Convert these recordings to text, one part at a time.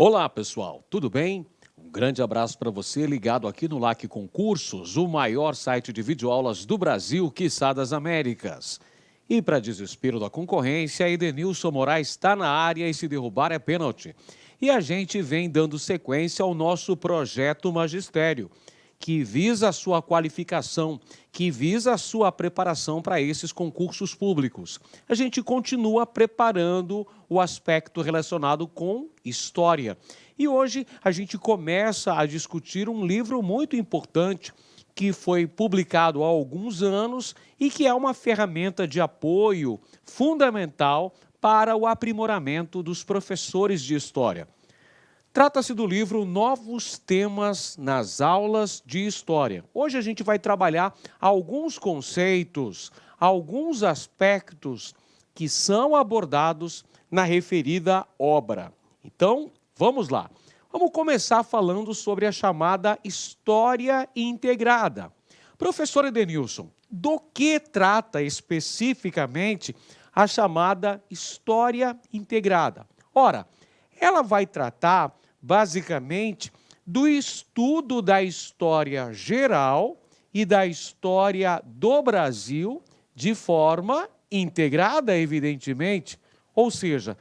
Olá, pessoal, tudo bem? Um grande abraço para você ligado aqui no LAC Concursos, o maior site de videoaulas do Brasil, quiçá das Américas. E para desespero da concorrência, Edenilson Moraes está na área e se derrubar é pênalti. E a gente vem dando sequência ao nosso projeto Magistério, que visa a sua qualificação, que visa a sua preparação para esses concursos públicos. A gente continua preparando o aspecto relacionado com história. E hoje a gente começa a discutir um livro muito importante que foi publicado há alguns anos e que é uma ferramenta de apoio fundamental para o aprimoramento dos professores de história. Trata-se do livro Novos Temas nas Aulas de História. Hoje a gente vai trabalhar alguns conceitos, alguns aspectos que são abordados na referida obra. Então, vamos lá. Vamos começar falando sobre a chamada História Integrada. Professor Edenilson, do que trata especificamente a chamada História Integrada? Ora, ela vai tratar, basicamente, do estudo da história geral e da história do Brasil de forma integrada, evidentemente. Ou seja,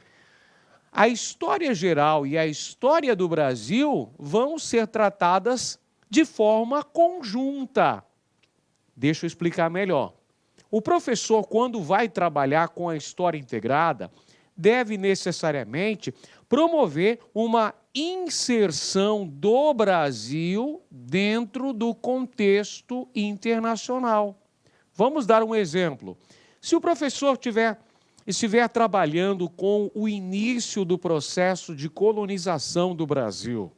a história geral e a história do Brasil vão ser tratadas de forma conjunta. Deixa eu explicar melhor. O professor, quando vai trabalhar com a história integrada, deve necessariamente promover uma inserção do Brasil dentro do contexto internacional. Vamos dar um exemplo. Se o professor estiver trabalhando com o início do processo de colonização do Brasil,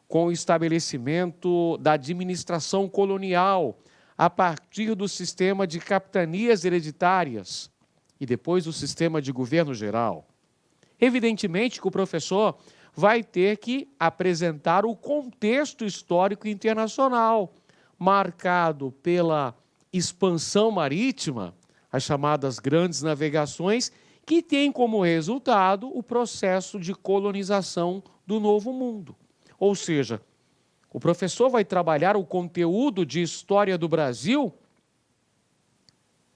com o estabelecimento da administração colonial a partir do sistema de capitanias hereditárias e depois o sistema de governo geral, evidentemente que o professor vai ter que apresentar o contexto histórico internacional, marcado pela expansão marítima, as chamadas grandes navegações, que tem como resultado o processo de colonização do Novo Mundo. Ou seja, o professor vai trabalhar o conteúdo de história do Brasil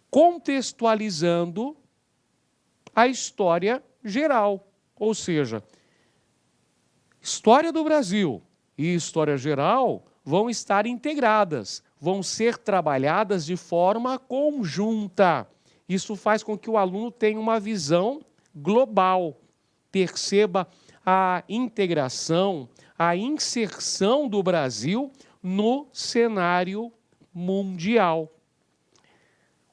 contextualizando a história geral. Ou seja, história do Brasil e história geral vão estar integradas, vão ser trabalhadas de forma conjunta. Isso faz com que o aluno tenha uma visão global, perceba a integração, a inserção do Brasil no cenário mundial.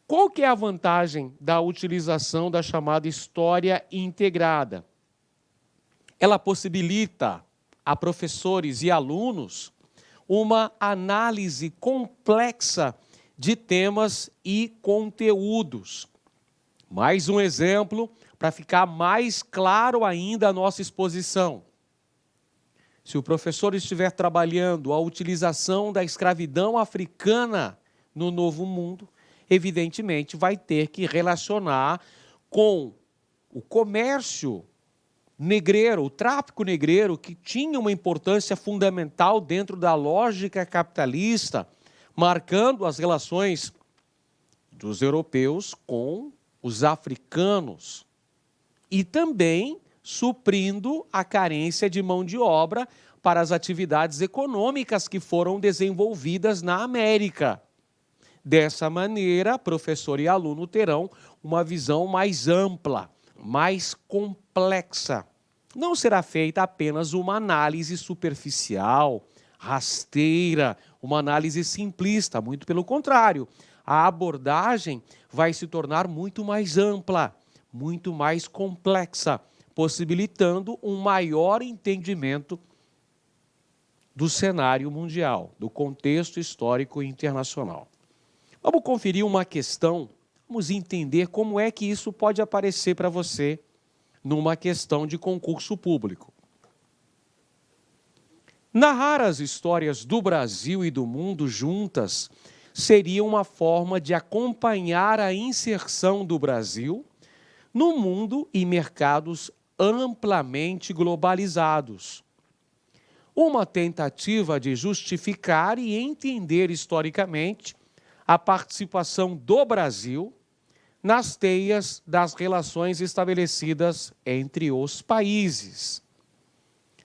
Qual que é a vantagem da utilização da chamada história integrada? Ela possibilita a professores e alunos uma análise complexa de temas e conteúdos. Mais um exemplo para ficar mais claro ainda a nossa exposição. Se o professor estiver trabalhando a utilização da escravidão africana no Novo Mundo, evidentemente vai ter que relacionar com o comércio negreiro, o tráfico negreiro, que tinha uma importância fundamental dentro da lógica capitalista, marcando as relações dos europeus com os africanos e também suprindo a carência de mão de obra para as atividades econômicas que foram desenvolvidas na América. Dessa maneira, professor e aluno terão uma visão mais ampla, mais complexa. Não será feita apenas uma análise superficial, rasteira, uma análise simplista, muito pelo contrário. A abordagem vai se tornar muito mais ampla, muito mais complexa, possibilitando um maior entendimento do cenário mundial, do contexto histórico internacional. Vamos conferir uma questão, vamos entender como é que isso pode aparecer para você numa questão de concurso público. Narrar as histórias do Brasil e do mundo juntas seria uma forma de acompanhar a inserção do Brasil no mundo e mercados amplamente globalizados. Uma tentativa de justificar e entender historicamente a participação do Brasil nas teias das relações estabelecidas entre os países.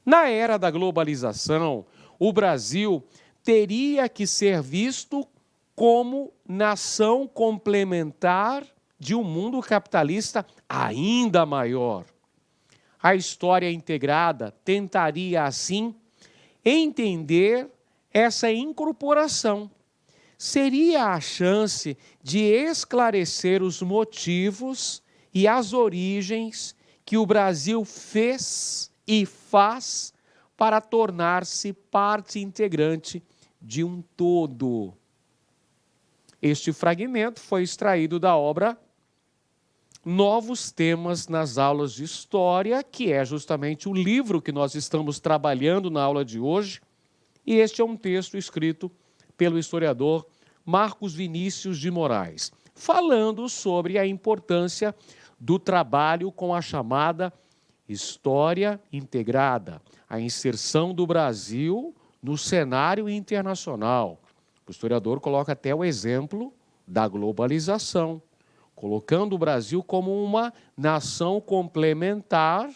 Na era da globalização, o Brasil teria que ser visto como nação complementar de um mundo capitalista ainda maior. A história integrada tentaria, assim, entender essa incorporação. Seria a chance de esclarecer os motivos e as origens que o Brasil fez e faz para tornar-se parte integrante de um todo. Este fragmento foi extraído da obra Novos Temas nas Aulas de História, que é justamente o livro que nós estamos trabalhando na aula de hoje, e este é um texto escrito pelo historiador Marcos Vinícius de Moraes, falando sobre a importância do trabalho com a chamada História Integrada, a inserção do Brasil no cenário internacional. O historiador coloca até o exemplo da globalização, colocando o Brasil como uma nação complementar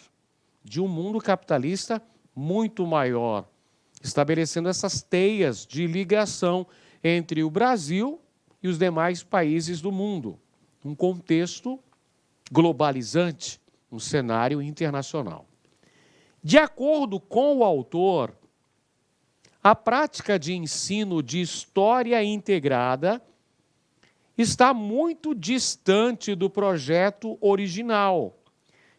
de um mundo capitalista muito maior, estabelecendo essas teias de ligação entre o Brasil e os demais países do mundo, um contexto globalizante, um cenário internacional. De acordo com o autor, a prática de ensino de história integrada está muito distante do projeto original,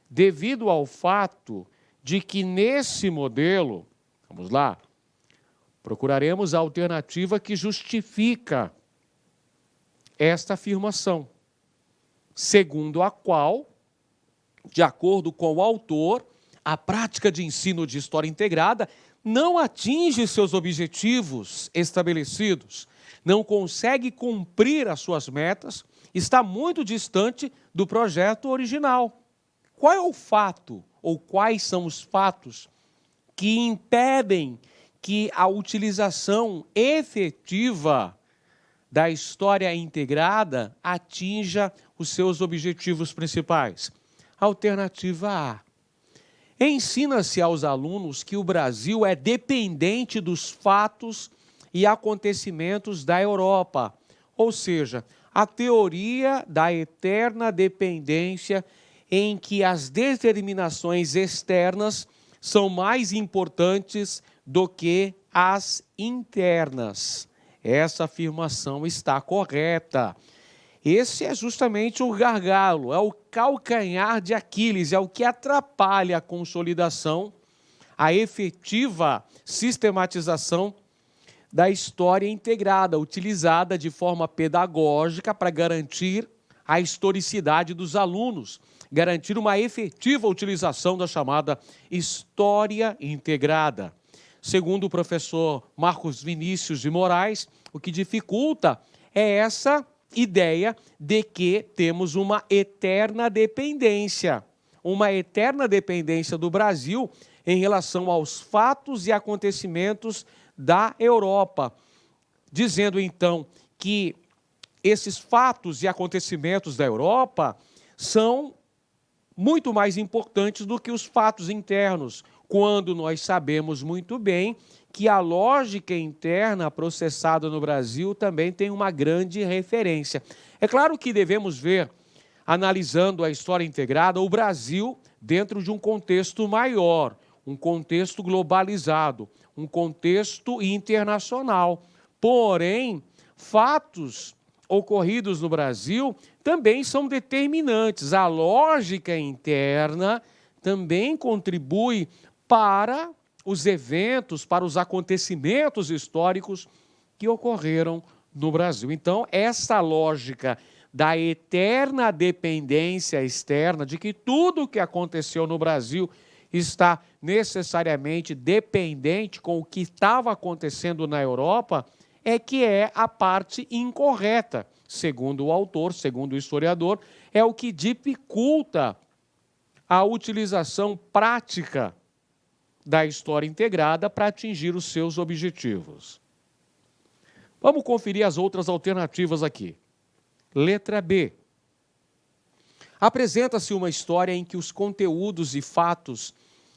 devido ao fato de que nesse modelo, vamos lá, procuraremos a alternativa que justifica esta afirmação, segundo a qual, de acordo com o autor, a prática de ensino de história integrada não atinge seus objetivos estabelecidos, não consegue cumprir as suas metas, está muito distante do projeto original. Qual é o fato, ou quais são os fatos que impedem que a utilização efetiva da história integrada atinja os seus objetivos principais? Alternativa A. Ensina-se aos alunos que o Brasil é dependente dos fatos e acontecimentos da Europa, ou seja, a teoria da eterna dependência em que as determinações externas são mais importantes do que as internas. Essa afirmação está correta. Esse é justamente o gargalo, é o calcanhar de Aquiles, é o que atrapalha a consolidação, a efetiva sistematização da história integrada, utilizada de forma pedagógica para garantir a historicidade dos alunos, garantir uma efetiva utilização da chamada história integrada. Segundo o professor Marcos Vinícius de Moraes, o que dificulta é essa ideia de que temos uma eterna dependência do Brasil em relação aos fatos e acontecimentos da Europa, dizendo então que esses fatos e acontecimentos da Europa são muito mais importantes do que os fatos internos, quando nós sabemos muito bem que a lógica interna processada no Brasil também tem uma grande referência. É claro que devemos ver, analisando a história integrada, o Brasil dentro de um contexto maior, um contexto globalizado, um contexto internacional. Porém, fatos ocorridos no Brasil também são determinantes. A lógica interna também contribui para os eventos, para os acontecimentos históricos que ocorreram no Brasil. Então, essa lógica da eterna dependência externa, de que tudo o que aconteceu no Brasil está necessariamente dependente com o que estava acontecendo na Europa, é que é a parte incorreta, segundo o autor, segundo o historiador, é o que dificulta a utilização prática da história integrada para atingir os seus objetivos. Vamos conferir as outras alternativas aqui. Letra B. Apresenta-se uma história em que os conteúdos e fatos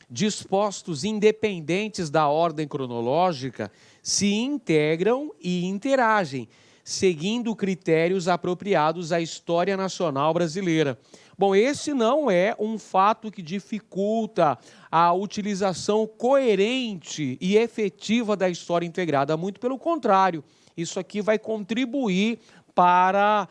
dispostos independentes da ordem cronológica se integram e interagem, seguindo critérios apropriados à história nacional brasileira. Bom, esse não é um fato que dificulta a utilização coerente e efetiva da história integrada, muito pelo contrário. Isso aqui vai contribuir para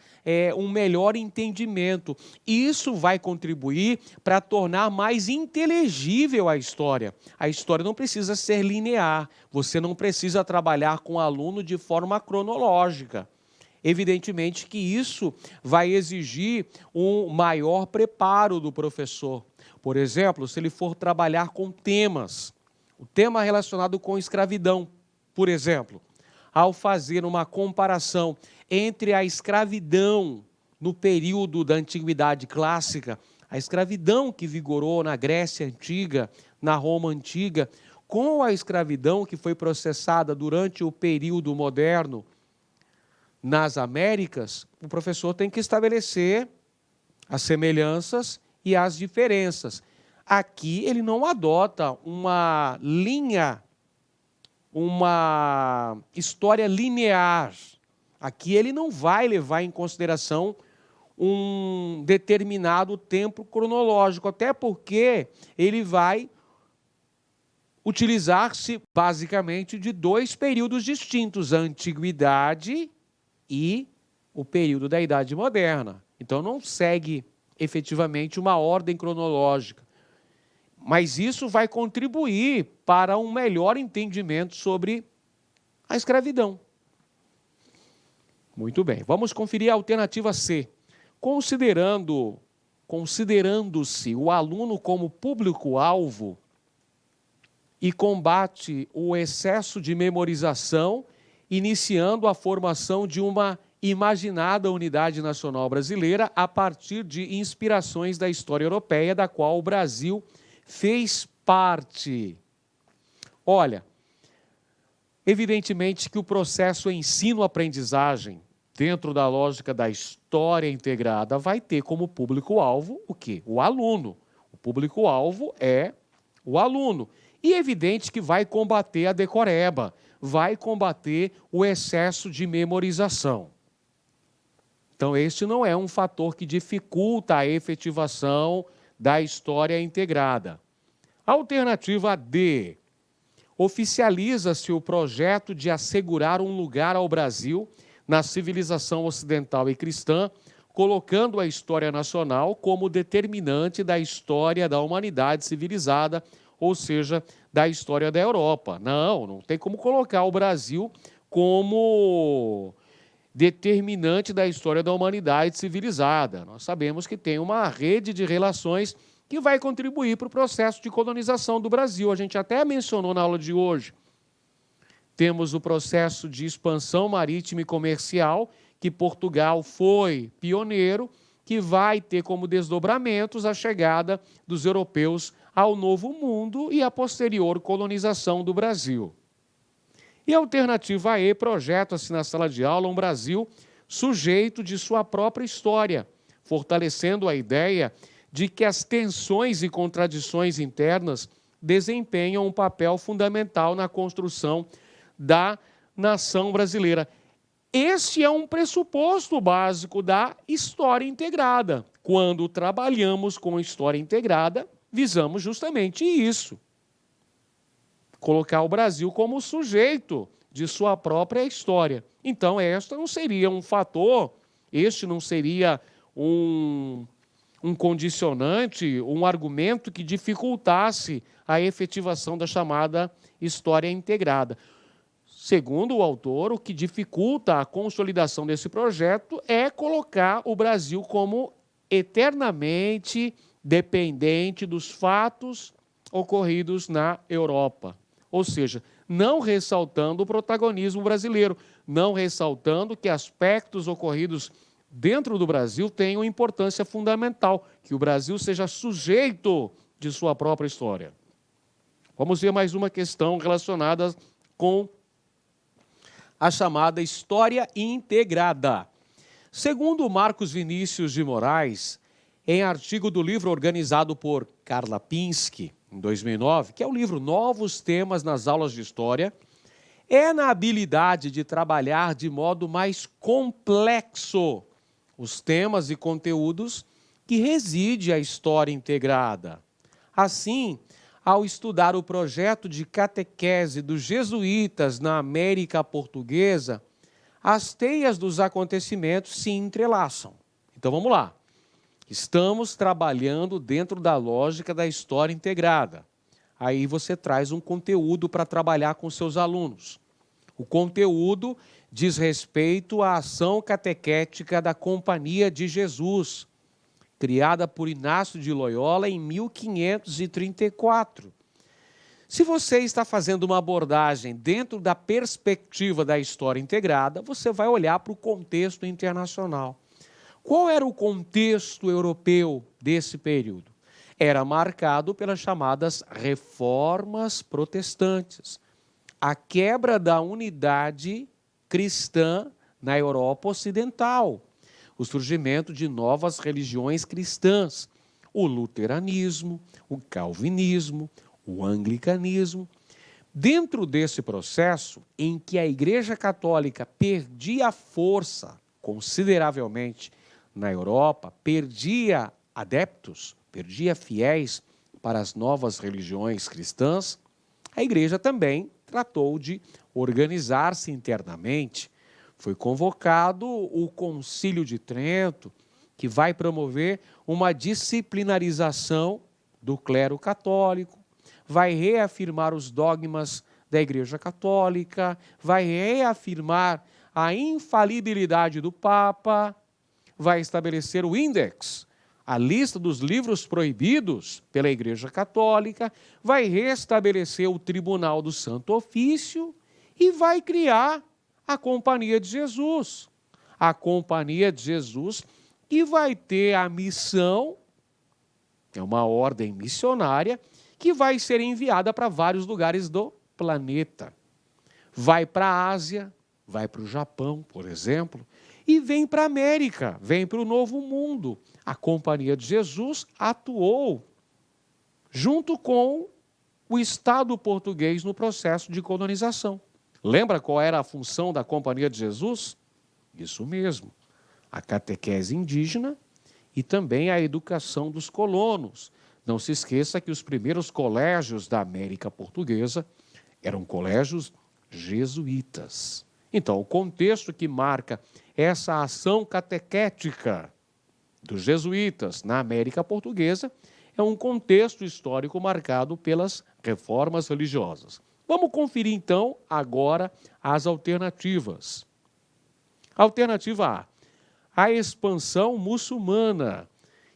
um melhor entendimento. Isso vai contribuir para tornar mais inteligível a história. A história não precisa ser linear, você não precisa trabalhar com o aluno de forma cronológica. Evidentemente que isso vai exigir um maior preparo do professor. Por exemplo, se ele for trabalhar com temas, o tema relacionado com escravidão, por exemplo, ao fazer uma comparação entre a escravidão no período da Antiguidade Clássica, a escravidão que vigorou na Grécia Antiga, na Roma Antiga, com a escravidão que foi processada durante o período moderno nas Américas, o professor tem que estabelecer as semelhanças e as diferenças. Aqui ele não adota uma linha, uma história linear. Aqui ele não vai levar em consideração um determinado tempo cronológico, até porque ele vai utilizar-se basicamente de dois períodos distintos, a Antiguidade e o período da Idade Moderna. Então não segue efetivamente uma ordem cronológica. Mas isso vai contribuir para um melhor entendimento sobre a escravidão. Muito bem, vamos conferir a alternativa C. Considerando-se o aluno como público-alvo e combate o excesso de memorização, iniciando a formação de uma imaginada unidade nacional brasileira a partir de inspirações da história europeia, da qual o Brasil fez parte. Olha, evidentemente que o processo ensino-aprendizagem, dentro da lógica da história integrada, vai ter como público-alvo o quê? O aluno. O público-alvo é o aluno. E é evidente que vai combater a decoreba, vai combater o excesso de memorização. Então, este não é um fator que dificulta a efetivação da história integrada. Alternativa D. Oficializa-se o projeto de assegurar um lugar ao Brasil na civilização ocidental e cristã, colocando a história nacional como determinante da história da humanidade civilizada, ou seja, da história da Europa. Não tem como colocar o Brasil como determinante da história da humanidade civilizada. Nós sabemos que tem uma rede de relações que vai contribuir para o processo de colonização do Brasil. A gente até mencionou na aula de hoje. Temos o processo de expansão marítima e comercial, que Portugal foi pioneiro, que vai ter como desdobramentos a chegada dos europeus ao Novo Mundo e a posterior colonização do Brasil. E a alternativa E, projeta-se na sala de aula um Brasil sujeito de sua própria história, fortalecendo a ideia de que as tensões e contradições internas desempenham um papel fundamental na construção da nação brasileira. Este é um pressuposto básico da história integrada. Quando trabalhamos com história integrada, visamos justamente isso. Colocar o Brasil como sujeito de sua própria história. Então, este não seria um fator, este não seria um condicionante, um argumento que dificultasse a efetivação da chamada história integrada. Segundo o autor, o que dificulta a consolidação desse projeto é colocar o Brasil como eternamente dependente dos fatos ocorridos na Europa. Ou seja, não ressaltando o protagonismo brasileiro, não ressaltando que aspectos ocorridos dentro do Brasil tem uma importância fundamental, que o Brasil seja sujeito de sua própria história. Vamos ver mais uma questão relacionada com a chamada história integrada. Segundo Marcos Vinícius de Moraes, em artigo do livro organizado por Carla Pinsky, em 2009, que é o livro Novos Temas nas Aulas de História, é na habilidade de trabalhar de modo mais complexo os temas e conteúdos que reside a história integrada. Assim, ao estudar o projeto de catequese dos jesuítas na América Portuguesa, as teias dos acontecimentos se entrelaçam. Então vamos lá. Estamos trabalhando dentro da lógica da história integrada. Aí você traz um conteúdo para trabalhar com seus alunos. O conteúdo diz respeito à ação catequética da Companhia de Jesus, criada por Inácio de Loyola em 1534. Se você está fazendo uma abordagem dentro da perspectiva da história integrada, você vai olhar para o contexto internacional. Qual era o contexto europeu desse período? Era marcado pelas chamadas reformas protestantes, a quebra da unidade cristã na Europa Ocidental, o surgimento de novas religiões cristãs, o luteranismo, o calvinismo, o anglicanismo. Dentro desse processo, em que a Igreja Católica perdia força consideravelmente na Europa, perdia adeptos, perdia fiéis para as novas religiões cristãs, a Igreja também tratou de organizar-se internamente. Foi convocado o Concílio de Trento, que vai promover uma disciplinarização do clero católico, vai reafirmar os dogmas da Igreja Católica, vai reafirmar a infalibilidade do Papa, vai estabelecer o índex, a lista dos livros proibidos pela Igreja Católica, vai restabelecer o Tribunal do Santo Ofício e vai criar a Companhia de Jesus. A Companhia de Jesus que vai ter a missão, é uma ordem missionária, que vai ser enviada para vários lugares do planeta. Vai para a Ásia, vai para o Japão, por exemplo, e vem para a América, vem para o Novo Mundo. A Companhia de Jesus atuou junto com o Estado português no processo de colonização. Lembra qual era a função da Companhia de Jesus? Isso mesmo, a catequese indígena e também a educação dos colonos. Não se esqueça que os primeiros colégios da América Portuguesa eram colégios jesuítas. Então, o contexto que marca essa ação catequética dos jesuítas na América Portuguesa é um contexto histórico marcado pelas reformas religiosas. Vamos conferir, então, agora as alternativas. Alternativa A, a expansão muçulmana,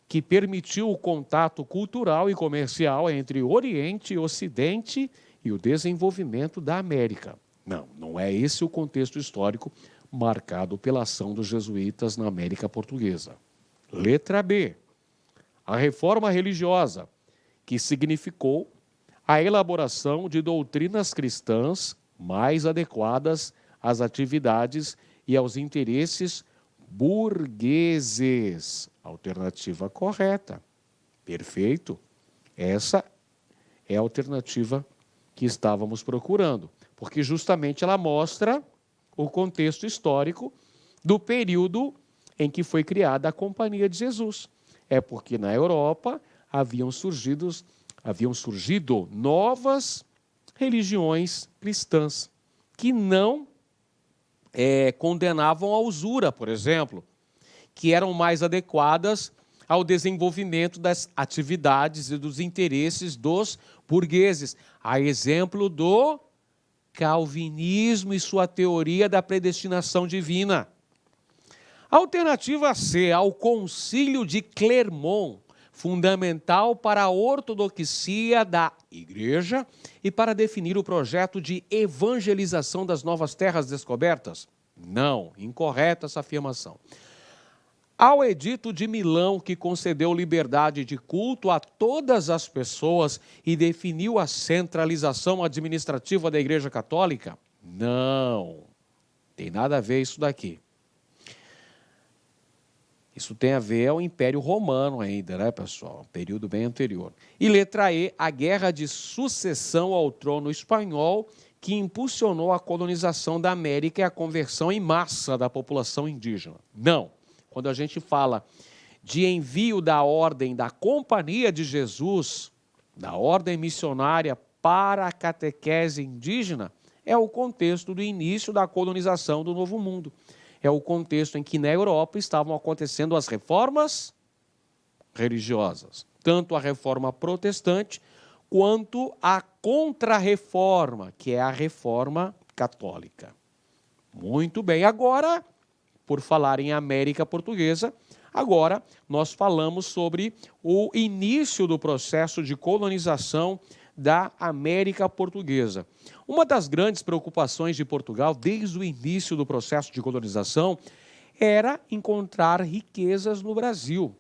que permitiu o contato cultural e comercial entre Oriente e Ocidente e o desenvolvimento da América. Não é esse o contexto histórico marcado pela ação dos jesuítas na América Portuguesa. Letra B, a reforma religiosa, que significou a elaboração de doutrinas cristãs mais adequadas às atividades e aos interesses burgueses. Alternativa correta. Perfeito. Essa é a alternativa que estávamos procurando, porque justamente ela mostra o contexto histórico do período em que foi criada a Companhia de Jesus. É porque na Europa haviam surgido novas religiões cristãs que não condenavam a usura, por exemplo, que eram mais adequadas ao desenvolvimento das atividades e dos interesses dos burgueses. A exemplo do calvinismo e sua teoria da predestinação divina. Alternativa C, ao Concílio de Clermont, fundamental para a ortodoxia da Igreja e para definir o projeto de evangelização das novas terras descobertas? Não, incorreta essa afirmação. Ao Edito de Milão, que concedeu liberdade de culto a todas as pessoas e definiu a centralização administrativa da Igreja Católica? Não, tem nada a ver isso daqui. Isso tem a ver ao Império Romano ainda, né, pessoal? Um período bem anterior. E letra E, a Guerra de Sucessão ao Trono Espanhol, que impulsionou a colonização da América e a conversão em massa da população indígena. Não. Quando a gente fala de envio da ordem da Companhia de Jesus, da ordem missionária para a catequese indígena, é o contexto do início da colonização do Novo Mundo. É o contexto em que na Europa estavam acontecendo as reformas religiosas, tanto a reforma protestante quanto a contra-reforma, que é a reforma católica. Muito bem, agora, por falar em América Portuguesa, agora nós falamos sobre o início do processo de colonização da América Portuguesa. Uma das grandes preocupações de Portugal, desde o início do processo de colonização, era encontrar riquezas no Brasil.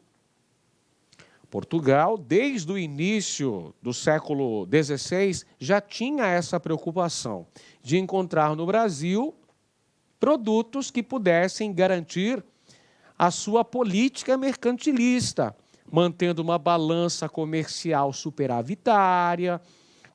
Portugal, desde o início do século XVI, já tinha essa preocupação de encontrar no Brasil produtos que pudessem garantir a sua política mercantilista, mantendo uma balança comercial superavitária,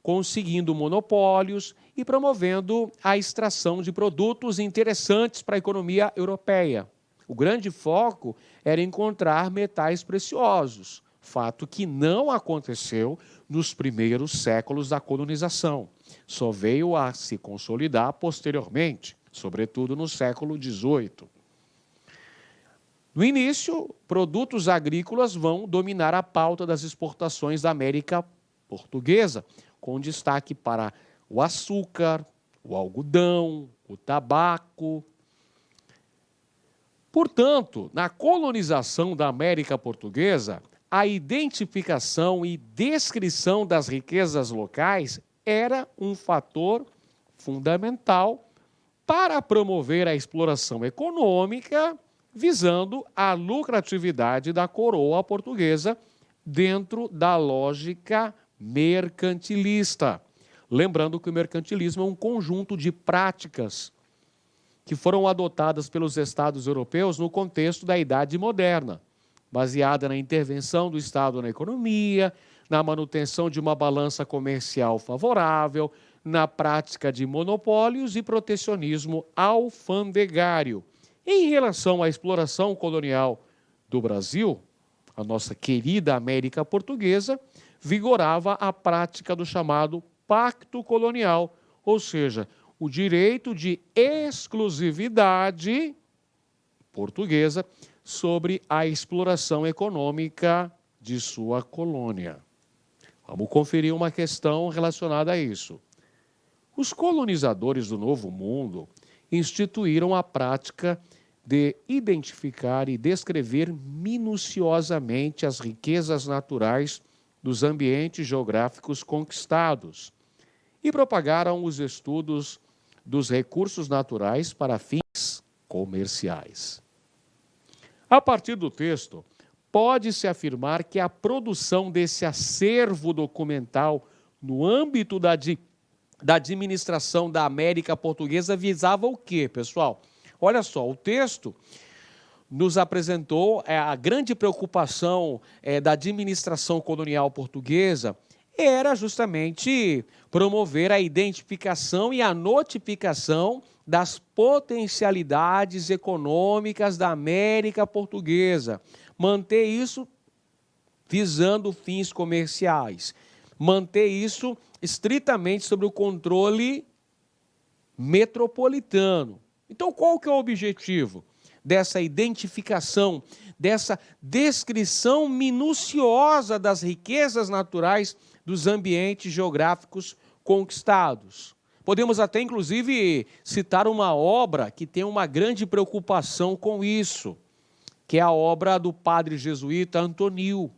conseguindo monopólios e promovendo a extração de produtos interessantes para a economia europeia. O grande foco era encontrar metais preciosos, fato que não aconteceu nos primeiros séculos da colonização. Só veio a se consolidar posteriormente, sobretudo no século XVIII. No início, produtos agrícolas vão dominar a pauta das exportações da América Portuguesa, com destaque para o açúcar, o algodão, o tabaco. Portanto, na colonização da América Portuguesa, a identificação e descrição das riquezas locais era um fator fundamental para promover a exploração econômica, visando a lucratividade da coroa portuguesa dentro da lógica mercantilista. Lembrando que o mercantilismo é um conjunto de práticas que foram adotadas pelos Estados europeus no contexto da Idade Moderna, baseada na intervenção do Estado na economia, na manutenção de uma balança comercial favorável, na prática de monopólios e protecionismo alfandegário. Em relação à exploração colonial do Brasil, a nossa querida América Portuguesa, vigorava a prática do chamado pacto colonial, ou seja, o direito de exclusividade portuguesa sobre a exploração econômica de sua colônia. Vamos conferir uma questão relacionada a isso. Os colonizadores do Novo Mundo instituíram a prática de identificar e descrever minuciosamente as riquezas naturais dos ambientes geográficos conquistados e propagaram os estudos dos recursos naturais para fins comerciais. A partir do texto, pode-se afirmar que a produção desse acervo documental no âmbito da administração da América Portuguesa visava o quê, pessoal? Olha só, o texto nos apresentou a grande preocupação da administração colonial portuguesa era justamente promover a identificação e a notificação das potencialidades econômicas da América Portuguesa, manter isso visando fins comerciais, manter isso estritamente sob o controle metropolitano. Então, qual que é o objetivo dessa identificação, dessa descrição minuciosa das riquezas naturais dos ambientes geográficos conquistados? Podemos até, inclusive, citar uma obra que tem uma grande preocupação com isso, que é a obra do padre jesuíta Antonil,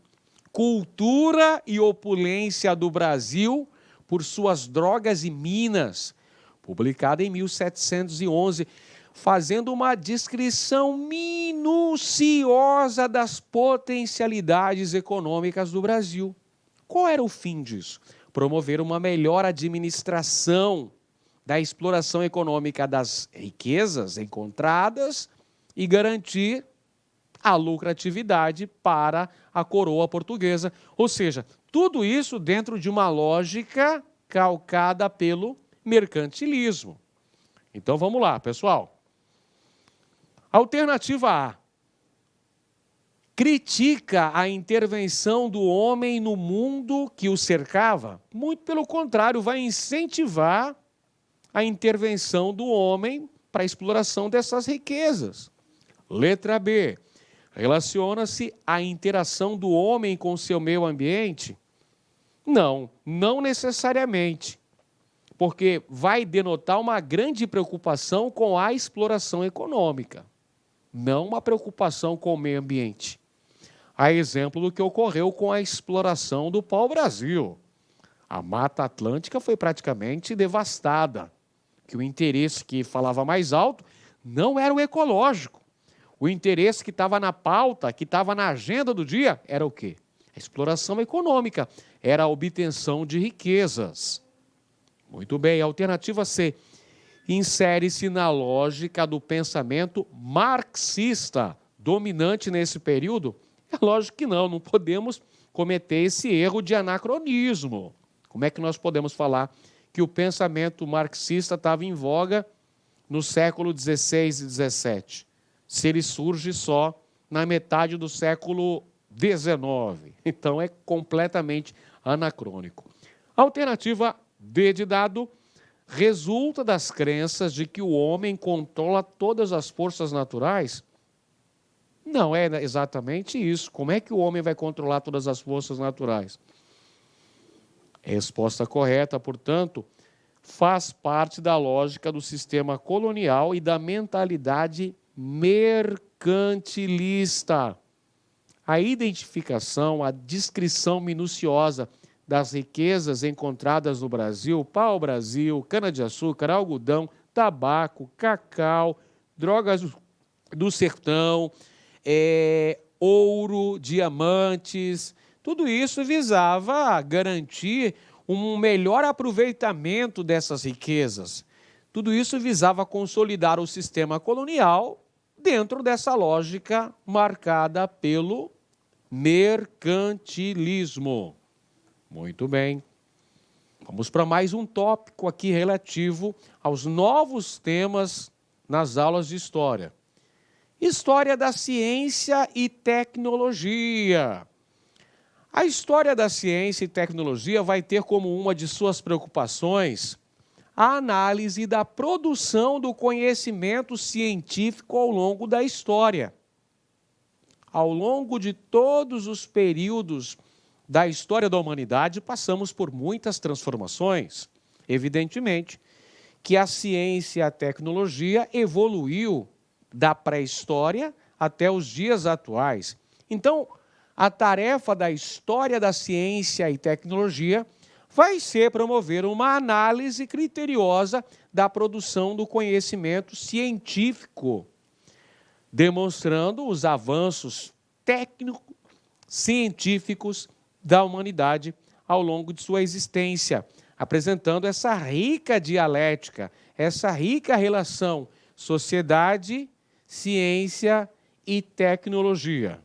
Cultura e Opulência do Brasil por suas drogas e minas, publicada em 1711. fazendo uma descrição minuciosa das potencialidades econômicas do Brasil. Qual era o fim disso? Promover uma melhor administração da exploração econômica das riquezas encontradas e garantir a lucratividade para a coroa portuguesa. Ou seja, tudo isso dentro de uma lógica calcada pelo mercantilismo. Então vamos lá, pessoal. Alternativa A. Critica a intervenção do homem no mundo que o cercava? Muito pelo contrário, vai incentivar a intervenção do homem para a exploração dessas riquezas. Letra B. Relaciona-se à interação do homem com o seu meio ambiente? Não, não necessariamente, porque vai denotar uma grande preocupação com a exploração econômica, não uma preocupação com o meio ambiente. A exemplo do que ocorreu com a exploração do pau-brasil. A Mata Atlântica foi praticamente devastada, que o interesse que falava mais alto não era o ecológico. O interesse que estava na pauta, que estava na agenda do dia, era o quê? A exploração econômica, era a obtenção de riquezas. Muito bem, a alternativa C. Insere-se na lógica do pensamento marxista, dominante nesse período? É lógico que não podemos cometer esse erro de anacronismo. Como é que nós podemos falar que o pensamento marxista estava em voga no século XVI e XVII, se ele surge só na metade do século XIX? Então é completamente anacrônico. Alternativa D de dado, resulta das crenças de que o homem controla todas as forças naturais? Não é exatamente isso. Como é que o homem vai controlar todas as forças naturais? Resposta correta, portanto, faz parte da lógica do sistema colonial e da mentalidade mercantilista. A identificação, a descrição minuciosa das riquezas encontradas no Brasil, pau-brasil, cana-de-açúcar, algodão, tabaco, cacau, drogas do sertão, ouro, diamantes, tudo isso visava garantir um melhor aproveitamento dessas riquezas. Tudo isso visava consolidar o sistema colonial dentro dessa lógica marcada pelo mercantilismo. Muito bem. Vamos para mais um tópico aqui relativo aos novos temas nas aulas de história. História da ciência e tecnologia. A história da ciência e tecnologia vai ter como uma de suas preocupações a análise da produção do conhecimento científico ao longo da história. Ao longo de todos os períodos da história da humanidade, passamos por muitas transformações. Evidentemente que a ciência e a tecnologia evoluiu da pré-história até os dias atuais. Então, a tarefa da história da ciência e tecnologia vai ser promover uma análise criteriosa da produção do conhecimento científico, demonstrando os avanços técnico-científicos da humanidade ao longo de sua existência, apresentando essa rica dialética, essa rica relação sociedade, ciência e tecnologia.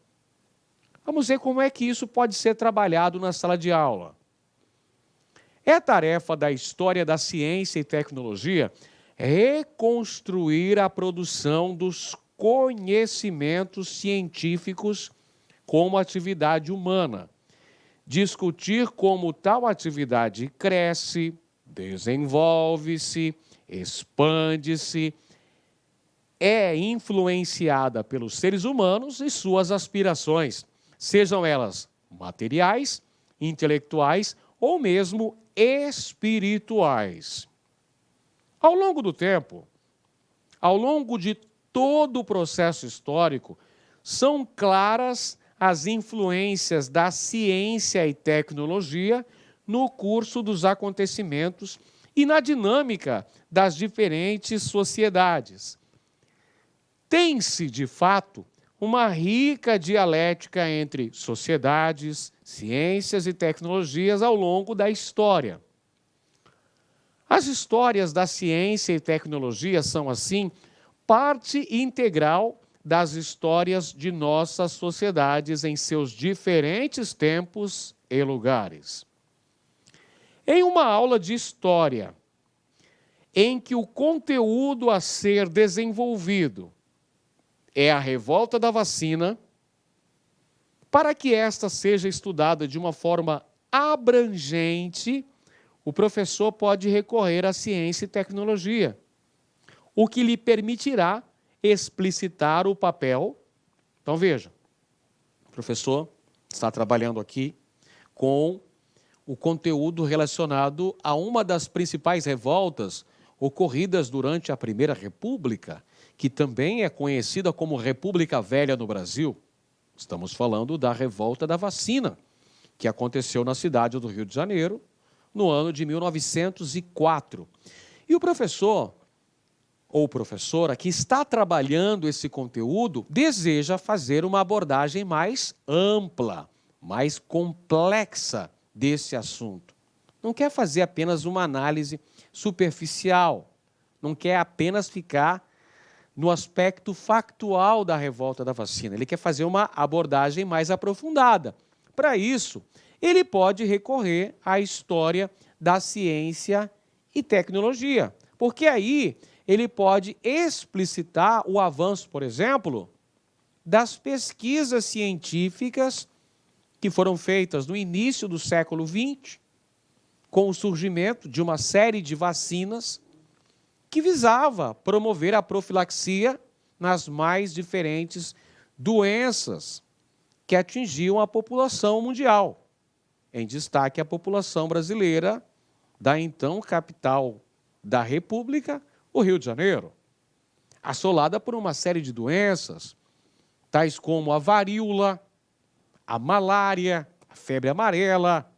Vamos ver como é que isso pode ser trabalhado na sala de aula. É tarefa da história da ciência e tecnologia reconstruir a produção dos conhecimentos científicos como atividade humana, discutir como tal atividade cresce, desenvolve-se, expande-se, é influenciada pelos seres humanos e suas aspirações, sejam elas materiais, intelectuais ou mesmo espirituais. Ao longo do tempo, ao longo de todo o processo histórico, são claras as influências da ciência e tecnologia no curso dos acontecimentos e na dinâmica das diferentes sociedades. Tem-se, de fato, uma rica dialética entre sociedades, ciências e tecnologias ao longo da história. As histórias da ciência e tecnologia são, assim, parte integral das histórias de nossas sociedades em seus diferentes tempos e lugares. Em uma aula de história, em que o conteúdo a ser desenvolvido é a revolta da vacina, para que esta seja estudada de uma forma abrangente, o professor pode recorrer à ciência e tecnologia, o que lhe permitirá explicitar o papel. Então, veja, o professor está trabalhando aqui com o conteúdo relacionado a uma das principais revoltas ocorridas durante a Primeira República, que também é conhecida como República Velha no Brasil. Estamos falando da revolta da vacina, que aconteceu na cidade do Rio de Janeiro, no ano de 1904. E o professor ou professora que está trabalhando esse conteúdo deseja fazer uma abordagem mais ampla, mais complexa desse assunto. Não quer fazer apenas uma análise superficial, não quer apenas ficar no aspecto factual da revolta da vacina. Ele quer fazer uma abordagem mais aprofundada. Para isso, ele pode recorrer à história da ciência e tecnologia, porque aí ele pode explicitar o avanço, por exemplo, das pesquisas científicas que foram feitas no início do século XX, com o surgimento de uma série de vacinas que visava promover a profilaxia nas mais diferentes doenças que atingiam a população mundial. Em destaque a população brasileira da então capital da República, o Rio de Janeiro, assolada por uma série de doenças, tais como a varíola, a malária, a febre amarela,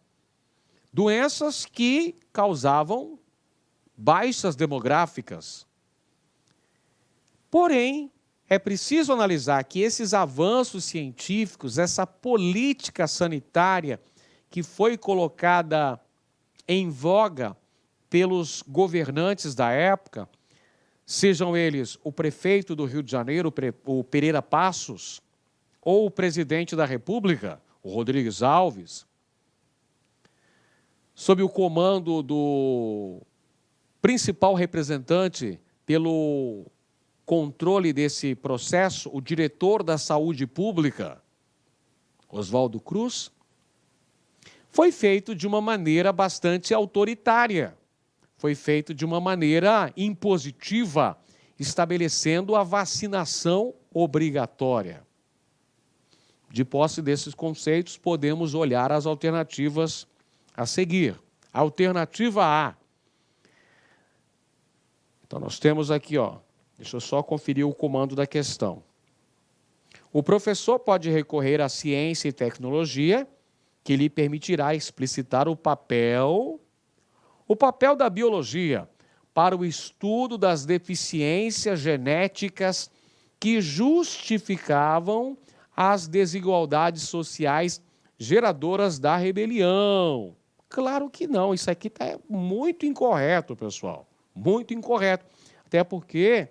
doenças que causavam baixas demográficas. Porém, é preciso analisar que esses avanços científicos, essa política sanitária que foi colocada em voga pelos governantes da época, sejam eles o prefeito do Rio de Janeiro, o Pereira Passos, ou o presidente da República, o Rodrigues Alves, sob o comando do principal representante pelo controle desse processo, o diretor da saúde pública, Oswaldo Cruz, foi feito de uma maneira bastante autoritária, foi feito de uma maneira impositiva, estabelecendo a vacinação obrigatória. De posse desses conceitos, podemos olhar as alternativas a seguir. Alternativa A. Então, nós temos aqui, deixa eu só conferir o comando da questão. O professor pode recorrer à ciência e tecnologia, que lhe permitirá explicitar o papel da biologia para o estudo das deficiências genéticas que justificavam as desigualdades sociais geradoras da rebelião. Claro que não, isso aqui está muito incorreto, pessoal, muito incorreto. Até porque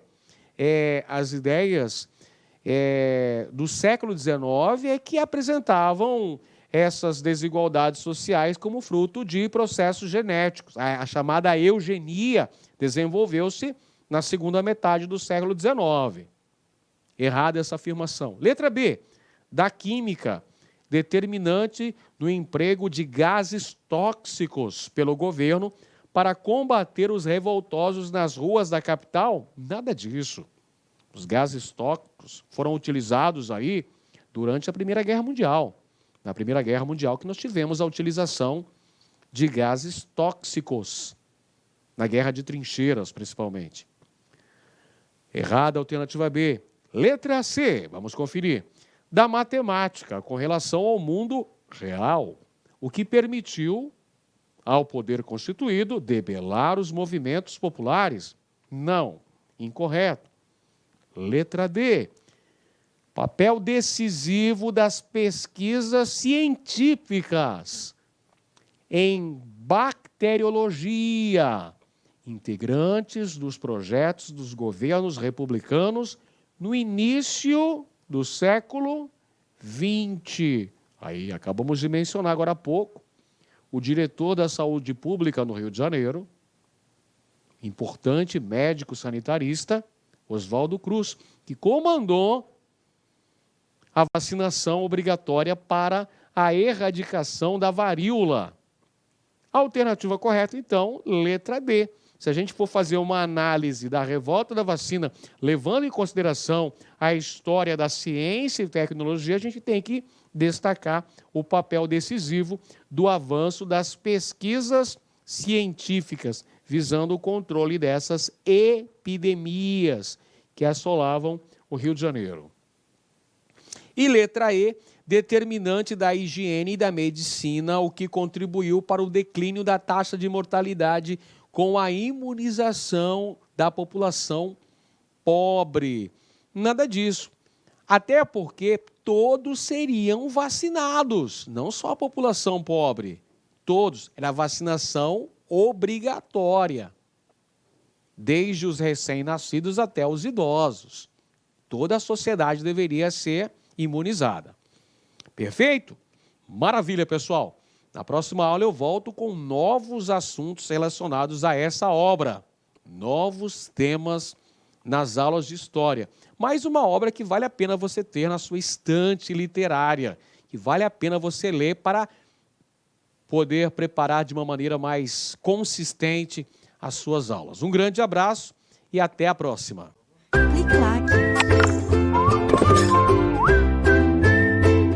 as ideias do século XIX é que apresentavam essas desigualdades sociais como fruto de processos genéticos. A chamada eugenia desenvolveu-se na segunda metade do século XIX. Errada essa afirmação. Letra B, da química, determinante no emprego de gases tóxicos pelo governo para combater os revoltosos nas ruas da capital? Nada disso. Os gases tóxicos foram utilizados aí durante a Primeira Guerra Mundial. Na Primeira Guerra Mundial que nós tivemos a utilização de gases tóxicos, na Guerra de Trincheiras, principalmente. Errada a alternativa B. Letra C, vamos conferir. Da matemática, com relação ao mundo real, o que permitiu ao poder constituído debelar os movimentos populares? Não, incorreto. Letra D. Papel decisivo das pesquisas científicas em bacteriologia, integrantes dos projetos dos governos republicanos no início do século XX. Aí acabamos de mencionar agora há pouco o diretor da Saúde Pública no Rio de Janeiro, importante médico sanitarista, Oswaldo Cruz, que comandou a vacinação obrigatória para a erradicação da varíola. A alternativa correta, então, letra D. Se a gente for fazer uma análise da revolta da vacina, levando em consideração a história da ciência e tecnologia, a gente tem que destacar o papel decisivo do avanço das pesquisas científicas, visando o controle dessas epidemias que assolavam o Rio de Janeiro. E letra E, determinante da higiene e da medicina, o que contribuiu para o declínio da taxa de mortalidade com a imunização da população pobre. Nada disso. Até porque todos seriam vacinados, não só a população pobre. Todos. Era vacinação obrigatória, desde os recém-nascidos até os idosos. Toda a sociedade deveria ser imunizada. Perfeito? Maravilha, pessoal. Na próxima aula eu volto com novos assuntos relacionados a essa obra. Novos temas nas aulas de história. Mais uma obra que vale a pena você ter na sua estante literária, que vale a pena você ler para poder preparar de uma maneira mais consistente as suas aulas. Um grande abraço e até a próxima. Clique like.